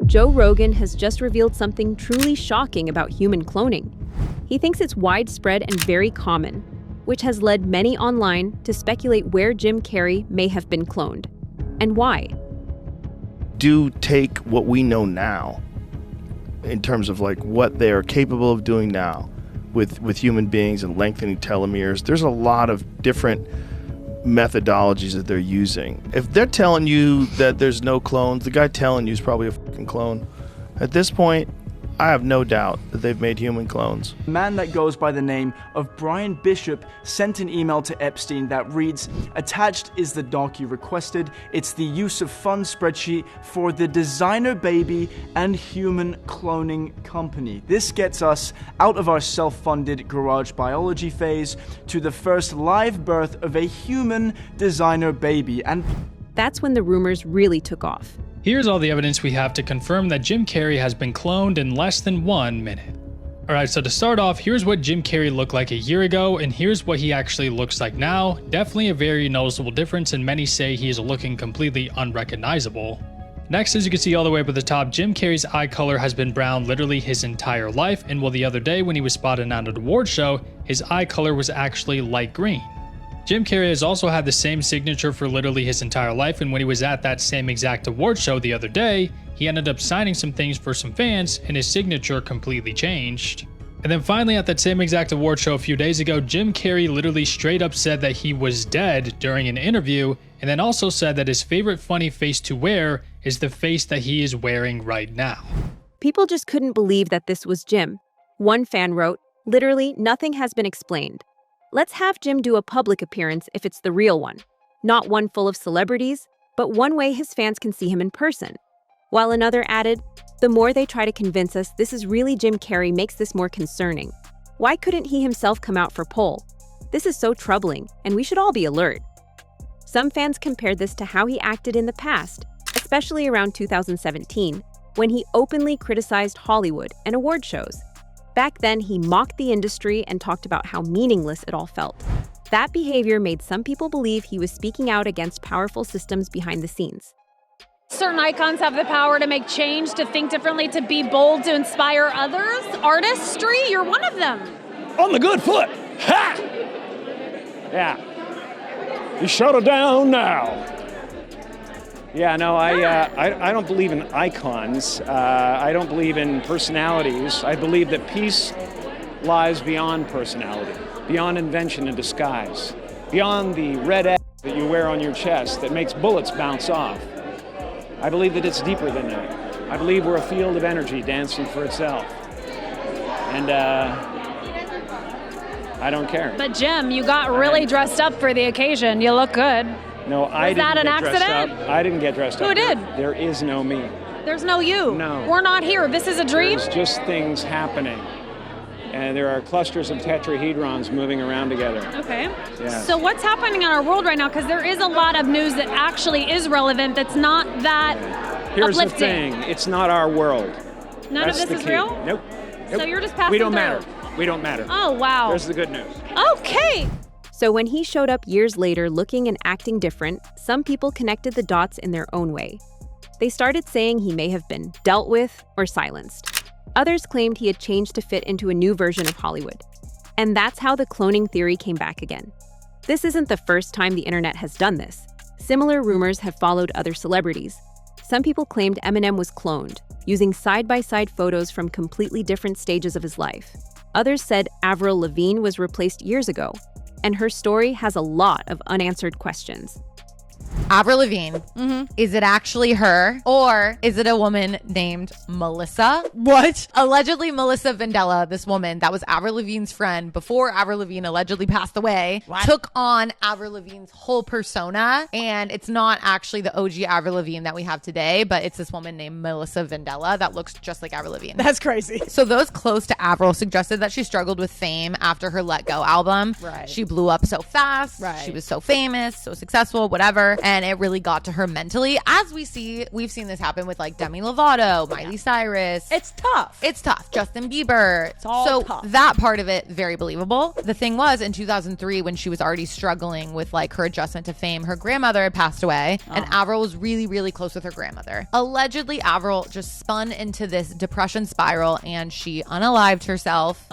Joe Rogan has just revealed something truly shocking about human cloning. He thinks it's widespread and very common, which has led many online to speculate where Jim Carrey may have been cloned, and why. Do take what we know now, in terms of like what they are capable of doing now with human beings and lengthening telomeres. There's a lot of different methodologies that they're using. If they're telling you that there's no clones, the guy telling you is probably a fucking clone. At this point, I have no doubt that they've made human clones. A man that goes by the name of Brian Bishop sent an email to Epstein that reads, "Attached is the doc you requested. It's the use of fund spreadsheet for the designer baby and human cloning company. This gets us out of our self-funded garage biology phase to the first live birth of a human designer baby." And that's when the rumors really took off. Here's all the evidence we have to confirm that Jim Carrey has been cloned in less than 1 minute. Alright, so to start off, here's what Jim Carrey looked like a year ago, and here's what he actually looks like now. Definitely a very noticeable difference, and many say he is looking completely unrecognizable. Next, as you can see all the way up at the top, Jim Carrey's eye color has been brown literally his entire life, and the other day when he was spotted at an award show, his eye color was actually light green. Jim Carrey has also had the same signature for literally his entire life, and when he was at that same exact award show the other day, he ended up signing some things for some fans, and his signature completely changed. And then finally, at that same exact award show a few days ago, Jim Carrey literally straight up said that he was dead during an interview, and then also said that his favorite funny face to wear is the face that he is wearing right now. People just couldn't believe that this was Jim. One fan wrote, "Literally, nothing has been explained. Let's have Jim do a public appearance if it's the real one. Not one full of celebrities, but one way his fans can see him in person." While another added, "The more they try to convince us this is really Jim Carrey makes this more concerning. Why couldn't he himself come out for poll? This is so troubling, and we should all be alert." Some fans compared this to how he acted in the past, especially around 2017, when he openly criticized Hollywood and award shows. Back then, he mocked the industry and talked about how meaningless it all felt. That behavior made some people believe he was speaking out against powerful systems behind the scenes. Certain icons have the power to make change, to think differently, to be bold, to inspire others. Artistry, you're one of them. On the good foot. Ha! Yeah. You shut her down now. Yeah, no, I don't believe in icons. I don't believe in personalities. I believe that peace lies beyond personality, beyond invention and disguise, beyond the red X that you wear on your chest that makes bullets bounce off. I believe that it's deeper than that. I believe we're a field of energy dancing for itself. And I don't care. But Jim, you got really dressed up for the occasion. You look good. No, I didn't that an get dressed accident? up. I didn't get dressed up. Who did? There is no me. There's no you. No. We're not here. This is a dream? There's just things happening. And there are clusters of tetrahedrons moving around together. Okay. Yeah. So what's happening in our world right now? Because there is a lot of news that actually is relevant that's not that Here's uplifting. the thing. It's not our world. None That's of this the is key. real? Nope. So you're just passing We don't through. matter. We don't matter. Oh, wow. There's the good news. Okay. So when he showed up years later looking and acting different, some people connected the dots in their own way. They started saying he may have been dealt with or silenced. Others claimed he had changed to fit into a new version of Hollywood. And that's how the cloning theory came back again. This isn't the first time the internet has done this. Similar rumors have followed other celebrities. Some people claimed Eminem was cloned, using side-by-side photos from completely different stages of his life. Others said Avril Lavigne was replaced years ago, and her story has a lot of unanswered questions. Avril Lavigne. Is it actually her? Or is it a woman named Melissa? What? Allegedly Melissa Vandella, this woman that was Avril Lavigne's friend before Avril Lavigne allegedly passed away, took on Avril Lavigne's whole persona. And it's not actually the OG Avril Lavigne that we have today, but it's this woman named Melissa Vandella that looks just like Avril Lavigne. That's crazy. So those close to Avril suggested that she struggled with fame after her Let Go album. Right. She blew up so fast. Right. She was so famous, so successful, whatever. and it really got to her mentally. As we've seen this happen with like Demi Lovato, Miley Cyrus. It's tough. It's tough. Justin Bieber. It's all tough. That part of it, very believable. The thing was, in 2003, when she was already struggling with like her adjustment to fame, her grandmother had passed away, and Avril was really, really close with her grandmother. Allegedly, Avril just spun into this depression spiral, and she unalived herself.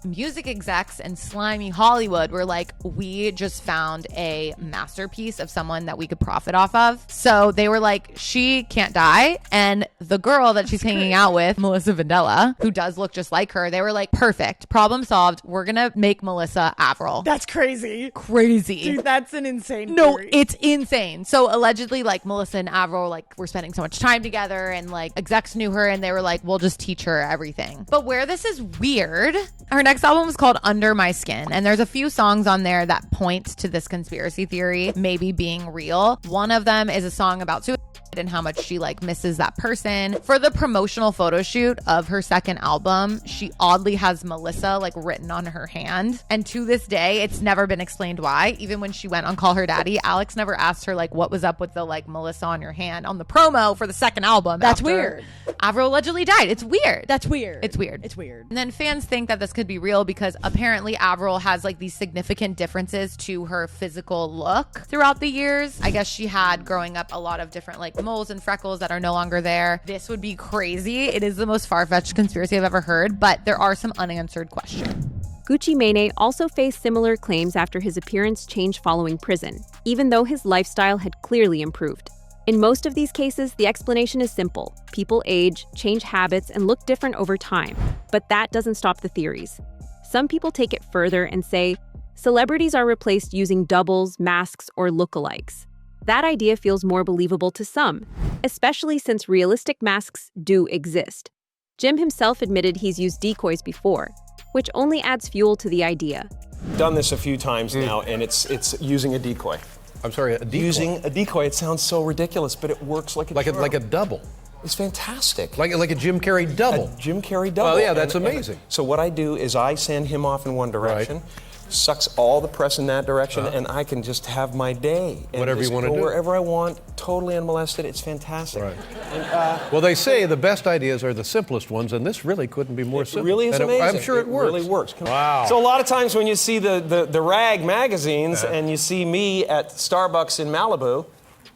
Music execs and slimy Hollywood were like, we just found a masterpiece of someone that we could profit off of. So they were like, she can't die. And the girl that she's hanging out with, Melissa Vandella, who does look just like her, they were like, perfect, problem solved. We're gonna make Melissa Avril. That's crazy. Crazy. Dude, that's an insane No, theory. it's insane. So allegedly, like, Melissa and Avril like were spending so much time together, and like execs knew her, and they were like, we'll just teach her everything. But where this is weird, her next album was called Under My Skin, and there's a few songs on there that point to this conspiracy theory maybe being real. One of them is a song about suicide and how much she like misses that person. For the promotional photo shoot of her second album, she oddly has Melissa like written on her hand, and to this day it's never been explained why. Even when she went on Call Her Daddy, Alex never asked her like what was up with the like Melissa on your hand on the promo for the second album. That's weird. Avril allegedly died. It's weird. That's weird. It's weird. It's weird. And then fans think that this could be real because apparently Avril has like these significant differences to her physical look throughout the years. I guess she had growing up a lot of different like moles and freckles that are no longer there. This would be crazy. It is the most far-fetched conspiracy I've ever heard, but there are some unanswered questions. Gucci Mane also faced similar claims after his appearance changed following prison, even though his lifestyle had clearly improved. In most of these cases, the explanation is simple. People age, change habits, and look different over time. But that doesn't stop the theories. Some people take it further and say, celebrities are replaced using doubles, masks, or lookalikes. That idea feels more believable to some, especially since realistic masks do exist. Jim himself admitted he's used decoys before, which only adds fuel to the idea. Done this a few times now, and it's using a decoy. I'm sorry, a decoy? Using a decoy. It sounds so ridiculous, but it works like a charm. Like a double. It's fantastic. Like a Jim Carrey double. A Jim Carrey double. Well, yeah, that's amazing. So what I do is I send him off in one direction, sucks all the press in that direction, and I can just have my day. And whatever you want to do. Wherever I want, totally unmolested. It's fantastic. Right. And, well, they say the best ideas are the simplest ones, and this really couldn't be more simple. It really is amazing. I'm sure it works. It really works. Wow. So a lot of times when you see the rag magazines and you see me at Starbucks in Malibu,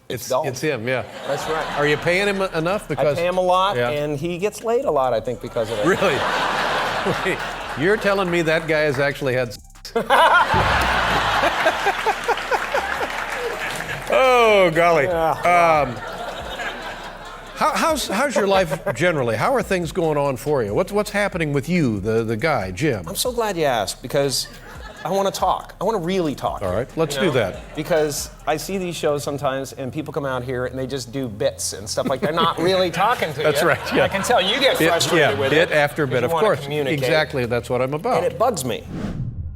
it's him, yeah. That's right. Are you paying him enough? Because I pay him a lot, and he gets laid a lot, I think, because of it. Really? Wait, you're telling me that guy has actually had... Oh, golly. How's your life generally? How are things going on for you? What's happening with you, the guy, Jim? I'm so glad you asked, because I want to talk. I want to really talk. All right, let's do that. Because I see these shows sometimes, and people come out here and they just do bits and stuff like they're not really talking to you. That's right. Yeah. I can tell you get frustrated with it. Bit after bit, of course. Exactly, that's what I'm about. And it bugs me.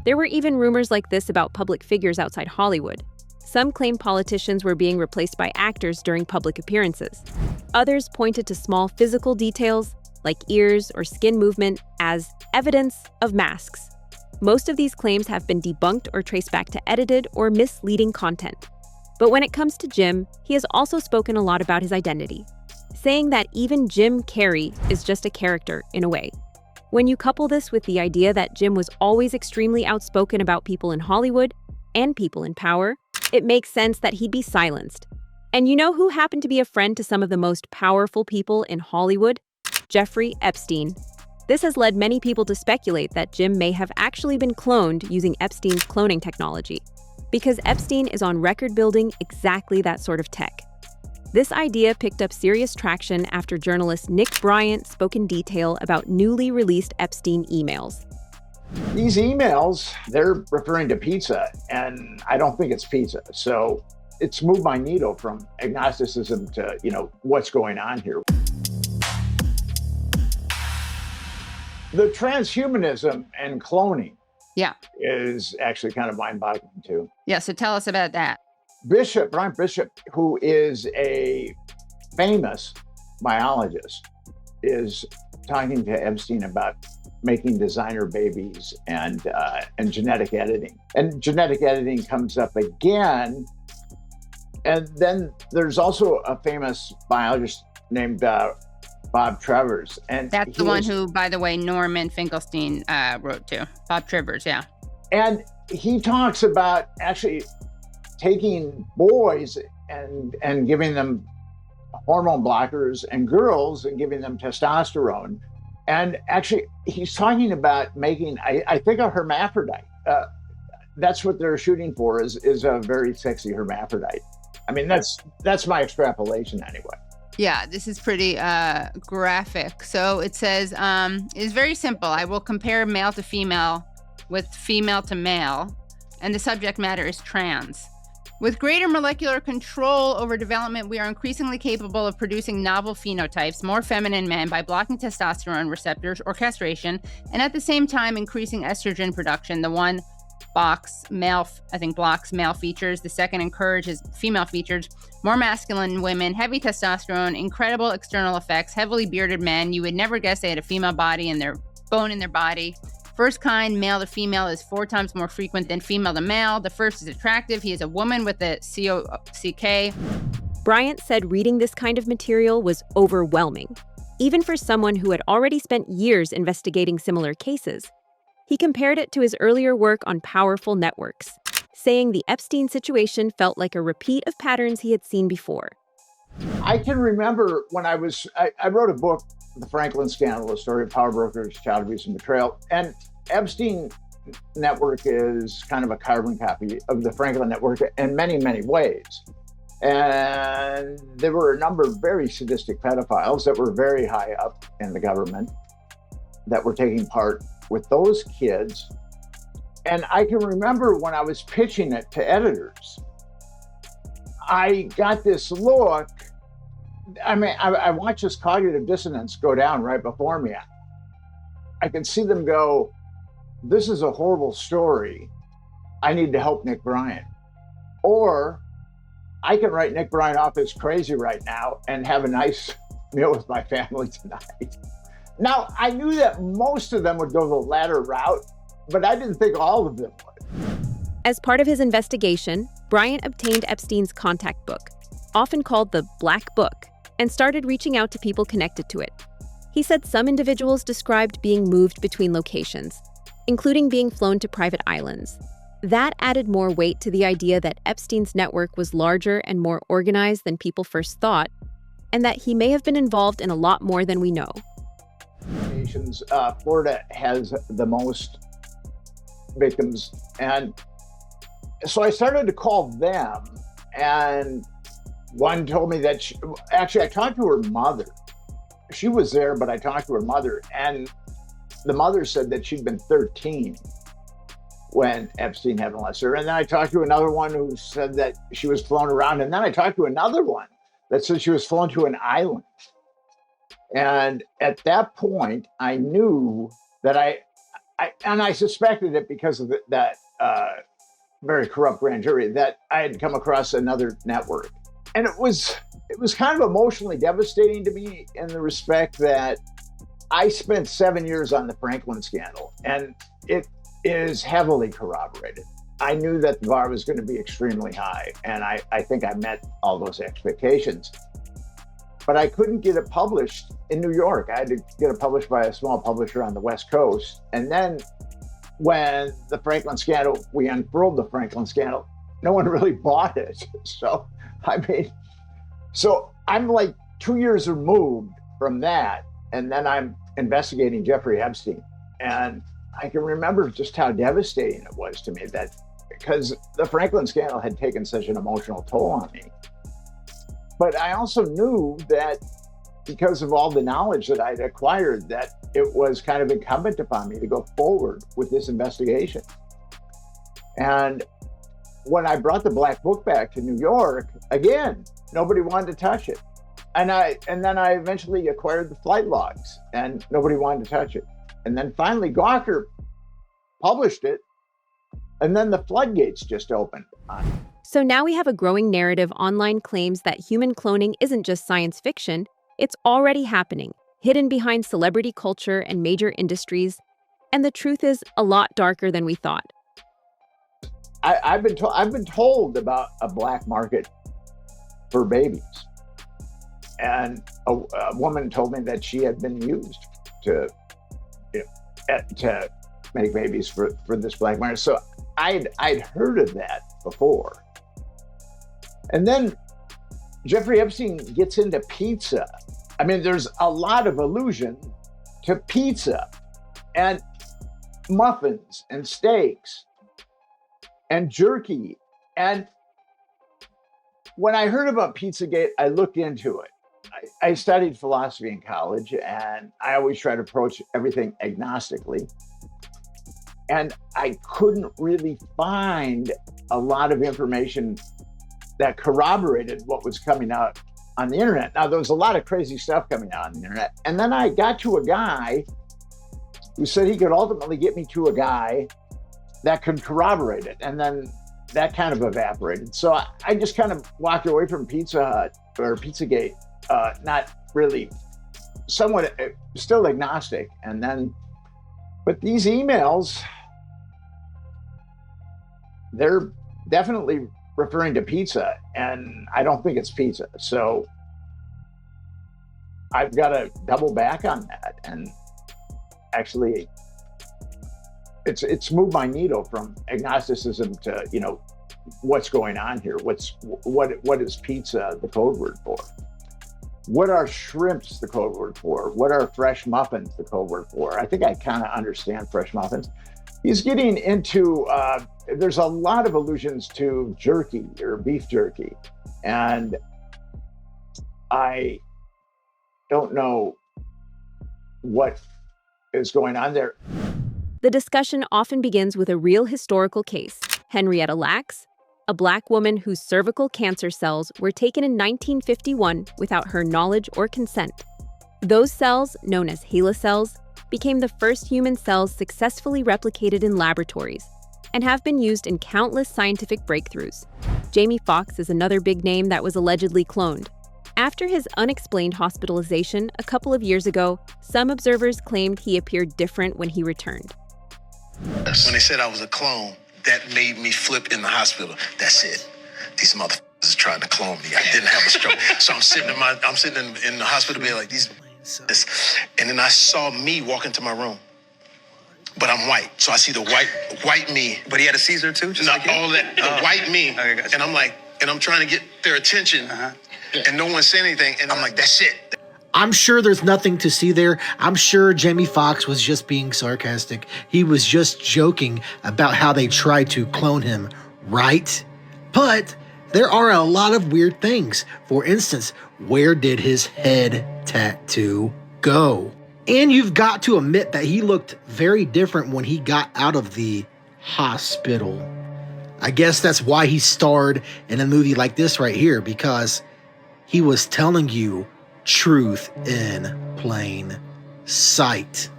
There were even rumors like this about public figures outside Hollywood. Some claimed politicians were being replaced by actors during public appearances. Others pointed to small physical details, like ears or skin movement, as evidence of masks. Most of these claims have been debunked or traced back to edited or misleading content. But when it comes to Jim, he has also spoken a lot about his identity, saying that even Jim Carrey is just a character in a way. When you couple this with the idea that Jim was always extremely outspoken about people in Hollywood and people in power, it makes sense that he'd be silenced. And you know who happened to be a friend to some of the most powerful people in Hollywood? Jeffrey Epstein. This has led many people to speculate that Jim may have actually been cloned using Epstein's cloning technology, because Epstein is on record building exactly that sort of tech. This idea picked up serious traction after journalist Nick Bryant spoke in detail about newly released Epstein emails. These emails, they're referring to pizza, and I don't think it's pizza. So it's moved my needle from agnosticism to, what's going on here. The transhumanism and cloning is actually kind of mind-boggling too. Yeah, so tell us about that. Brian Bishop, who is a famous biologist, is talking to Epstein about making designer babies and genetic editing. And genetic editing comes up again And then there's also a famous biologist named Bob Travers. And that's the one who, by the way, Norman Finkelstein wrote to. Bob Travers, yeah. And he talks about actually taking boys and giving them hormone blockers and girls and giving them testosterone. And actually, he's talking about making, I think, a hermaphrodite. That's what they're shooting for, is a very sexy hermaphrodite. I mean, that's my extrapolation anyway. Yeah, this is pretty graphic. So it says, it's very simple. I will compare male to female with female to male, and the subject matter is trans. With greater molecular control over development, we are increasingly capable of producing novel phenotypes, more feminine men, by blocking testosterone receptors or castration, and at the same time increasing estrogen production. The one blocks male features. The second encourages female features. More masculine women, heavy testosterone, incredible external effects, heavily bearded men. You would never guess they had a female body and their bone in their body. First kind, male to female, is 4 times more frequent than female to male. The first is attractive. He is a woman with a COCK. Bryant said reading this kind of material was overwhelming, even for someone who had already spent years investigating similar cases. He compared it to his earlier work on powerful networks, saying the Epstein situation felt like a repeat of patterns he had seen before. I can remember when I wrote a book, The Franklin Scandal, a story of power brokers, child abuse, and betrayal. And Epstein network is kind of a carbon copy of the Franklin network in many, many ways. And there were a number of very sadistic pedophiles that were very high up in the government that were taking part with those kids. And I can remember when I was pitching it to editors, I got this look. I mean, I watched this cognitive dissonance go down right before me. I could see them go, this is a horrible story. I need to help Nick Bryant. Or I can write Nick Bryant off as crazy right now and have a nice meal with my family tonight. Now, I knew that most of them would go the latter route, but I didn't think all of them would. As part of his investigation, Bryant obtained Epstein's contact book, often called the Black Book, and started reaching out to people connected to it. He said some individuals described being moved between locations, including being flown to private islands. That added more weight to the idea that Epstein's network was larger and more organized than people first thought, and that he may have been involved in a lot more than we know. Florida has the most victims, and so I started to call them, and one told me that I talked to her mother. She was there, but I talked to her mother, and the mother said that she'd been 13 when Epstein had molested her. And then I talked to another one who said that she was flown around, and then I talked to another one that said she was flown to an island. And at that point, I knew that I suspected it because of that very corrupt grand jury, that I had come across another network. And it was kind of emotionally devastating to me in the respect that I spent 7 years on the Franklin scandal, and it is heavily corroborated. I knew that the bar was going to be extremely high, and I think I met all those expectations. But I couldn't get it published in New York. I had to get it published by a small publisher on the West Coast. And then when the Franklin scandal, we unfurled the Franklin scandal, no one really bought it. So I'm like 2 years removed from that. And then I'm investigating Jeffrey Epstein. And I can remember just how devastating it was to me, that because the Franklin scandal had taken such an emotional toll on me. But I also knew that because of all the knowledge that I'd acquired, that it was kind of incumbent upon me to go forward with this investigation. And when I brought the Black Book back to New York, again, nobody wanted to touch it. And then I eventually acquired the flight logs, and nobody wanted to touch it. And then finally Gawker published it, and then the floodgates just opened. So now we have a growing narrative online claims that human cloning isn't just science fiction, it's already happening, hidden behind celebrity culture and major industries. And the truth is a lot darker than we thought. I've been told about a black market for babies. And a woman told me that she had been used to make babies for this black market. So I'd heard of that before. And then Jeffrey Epstein gets into pizza. I mean, there's a lot of allusion to pizza and muffins and steaks and jerky. And when I heard about Pizzagate, I looked into it. I studied philosophy in college, and I always try to approach everything agnostically. And I couldn't really find a lot of information that corroborated what was coming out on the internet. Now, there was a lot of crazy stuff coming out on the internet. And then I got to a guy who said he could ultimately get me to a guy that could corroborate it. And then that kind of evaporated. So I just kind of walked away from Pizza Hut or Pizzagate, not really, somewhat still agnostic. And then, but these emails, they're definitely referring to pizza, and I don't think it's pizza. So I've got to double back on that. And actually, it's moved my needle from agnosticism to, you know, what's going on here? What is pizza the code word for? What are shrimps the code word for? What are fresh muffins the code word for? I think I kind of understand fresh muffins. He's getting into, there's a lot of allusions to jerky or beef jerky. And I don't know what is going on there. The discussion often begins with a real historical case. Henrietta Lacks, a black woman whose cervical cancer cells were taken in 1951 without her knowledge or consent. Those cells, known as HeLa cells, became the first human cells successfully replicated in laboratories and have been used in countless scientific breakthroughs. Jamie Foxx is another big name that was allegedly cloned. After his unexplained hospitalization a couple of years ago, some observers claimed he appeared different when he returned. When they said I was a clone, that made me flip in the hospital. That's it. These motherfuckers are trying to clone me. I didn't have a stroke. So I'm sitting in the hospital bed like these. And then I saw me walk into my room. But I'm white, so I see the white me. But he had a Caesar too? Just like all that, the white me. Okay, gotcha. And I'm like, and I'm trying to get their attention. And no one said anything. And I'm like, that's it. I'm sure there's nothing to see there. I'm sure Jamie Foxx was just being sarcastic. He was just joking about how they tried to clone him, right? But there are a lot of weird things. For instance, where did his head tattoo go? And you've got to admit that he looked very different when he got out of the hospital. I guess that's why he starred in a movie like this right here, because he was telling you truth in plain sight.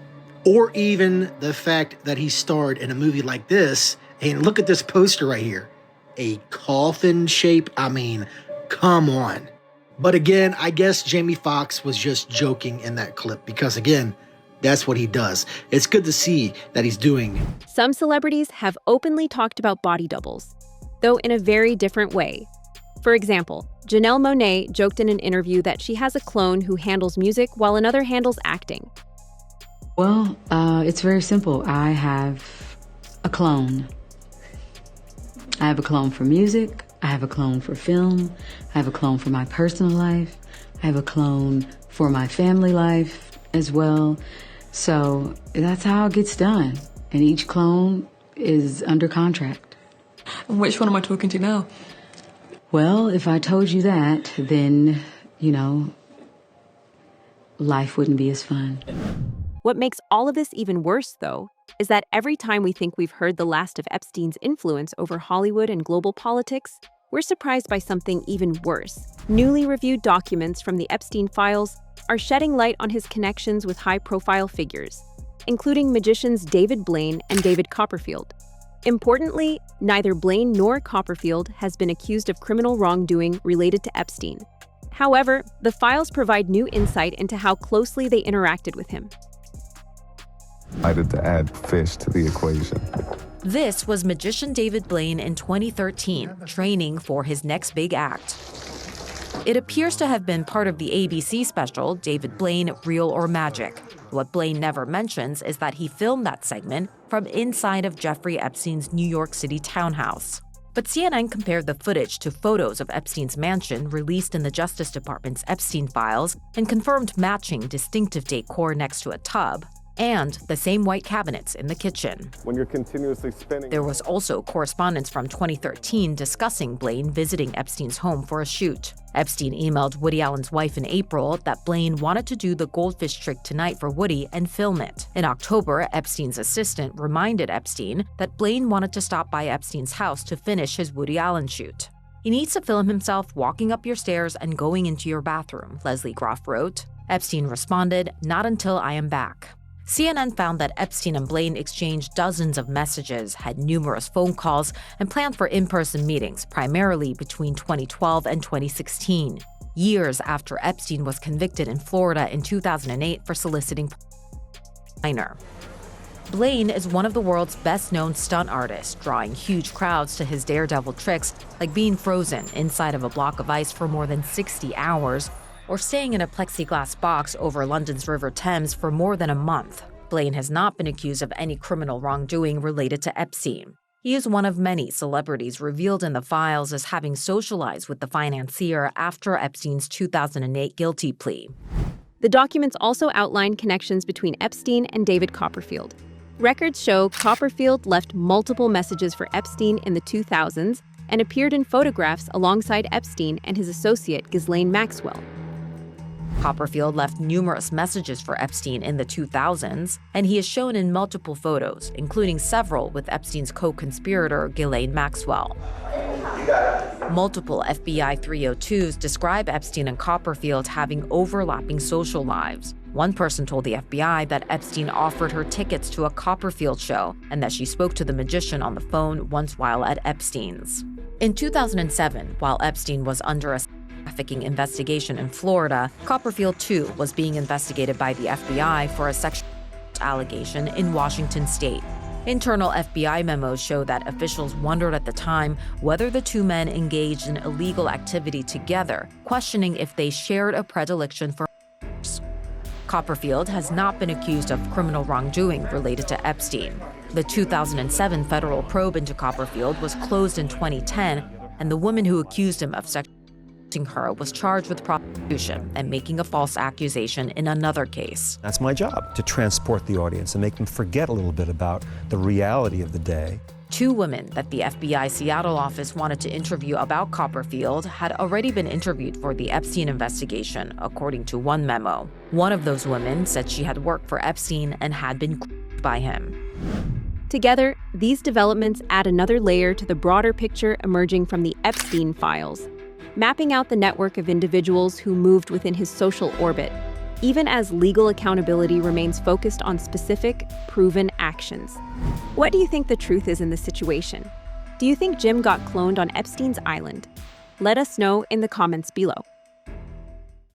Or even the fact that he starred in a movie like this, and look at this poster right here, a coffin shape. I mean, come on. But again, I guess Jamie Foxx was just joking in that clip because again, that's what he does. It's good to see that he's doing. Some celebrities have openly talked about body doubles, though in a very different way. For example, Janelle Monáe joked in an interview that she has a clone who handles music while another handles acting. Well, it's very simple. I have a clone. I have a clone for music. I have a clone for film. I have a clone for my personal life. I have a clone for my family life as well. So that's how it gets done. And each clone is under contract. And which one am I talking to now? Well, if I told you that, then, you know, life wouldn't be as fun. What makes all of this even worse, though, is that every time we think we've heard the last of Epstein's influence over Hollywood and global politics, we're surprised by something even worse. Newly reviewed documents from the Epstein files are shedding light on his connections with high-profile figures, including magicians David Blaine and David Copperfield. Importantly, neither Blaine nor Copperfield has been accused of criminal wrongdoing related to Epstein. However, the files provide new insight into how closely they interacted with him. I decided to add fish to the equation. This was magician David Blaine in 2013, training for his next big act. It appears to have been part of the ABC special, David Blaine, Real or Magic. What Blaine never mentions is that he filmed that segment from inside of Jeffrey Epstein's New York City townhouse. But CNN compared the footage to photos of Epstein's mansion released in the Justice Department's Epstein files and confirmed matching distinctive decor next to a tub and the same white cabinets in the kitchen. When you're continuously spinning... There was also correspondence from 2013 discussing Blaine visiting Epstein's home for a shoot. Epstein emailed Woody Allen's wife in April that Blaine wanted to do the goldfish trick tonight for Woody and film it. In October, Epstein's assistant reminded Epstein that Blaine wanted to stop by Epstein's house to finish his Woody Allen shoot. He needs to film himself walking up your stairs and going into your bathroom, Leslie Groff wrote. Epstein responded, "Not until I am back." CNN found that Epstein and Blaine exchanged dozens of messages, had numerous phone calls, and planned for in-person meetings, primarily between 2012 and 2016, years after Epstein was convicted in Florida in 2008 for soliciting a minor. Blaine is one of the world's best-known stunt artists, drawing huge crowds to his daredevil tricks, like being frozen inside of a block of ice for more than 60 hours, or staying in a plexiglass box over London's River Thames for more than a month. Blaine has not been accused of any criminal wrongdoing related to Epstein. He is one of many celebrities revealed in the files as having socialized with the financier after Epstein's 2008 guilty plea. The documents also outline connections between Epstein and David Copperfield. Records show Copperfield left multiple messages for Epstein in the 2000s and appeared in photographs alongside Epstein and his associate Ghislaine Maxwell. Copperfield left numerous messages for Epstein in the 2000s, and he is shown in multiple photos, including several with Epstein's co-conspirator Ghislaine Maxwell. Multiple FBI 302s describe Epstein and Copperfield having overlapping social lives. One person told the FBI that Epstein offered her tickets to a Copperfield show and that she spoke to the magician on the phone once while at Epstein's. In 2007, while Epstein was under a trafficking investigation in Florida, Copperfield too was being investigated by the FBI for a sexual allegation in Washington state. Internal FBI memos show that officials wondered at the time whether the two men engaged in illegal activity together, questioning if they shared a predilection for Copperfield has not been accused of criminal wrongdoing related to Epstein. The 2007 federal probe into Copperfield was closed in 2010, and the woman who accused him of sexually assaulting her was charged with prostitution and making a false accusation in another case. That's my job, to transport the audience and make them forget a little bit about the reality of the day. Two women that the FBI Seattle office wanted to interview about Copperfield had already been interviewed for the Epstein investigation, according to one memo. One of those women said she had worked for Epstein and had been groomed by him. Together, these developments add another layer to the broader picture emerging from the Epstein files, mapping out the network of individuals who moved within his social orbit, even as legal accountability remains focused on specific, proven actions. What do you think the truth is in this situation? Do you think Jim got cloned on Epstein's island? Let us know in the comments below.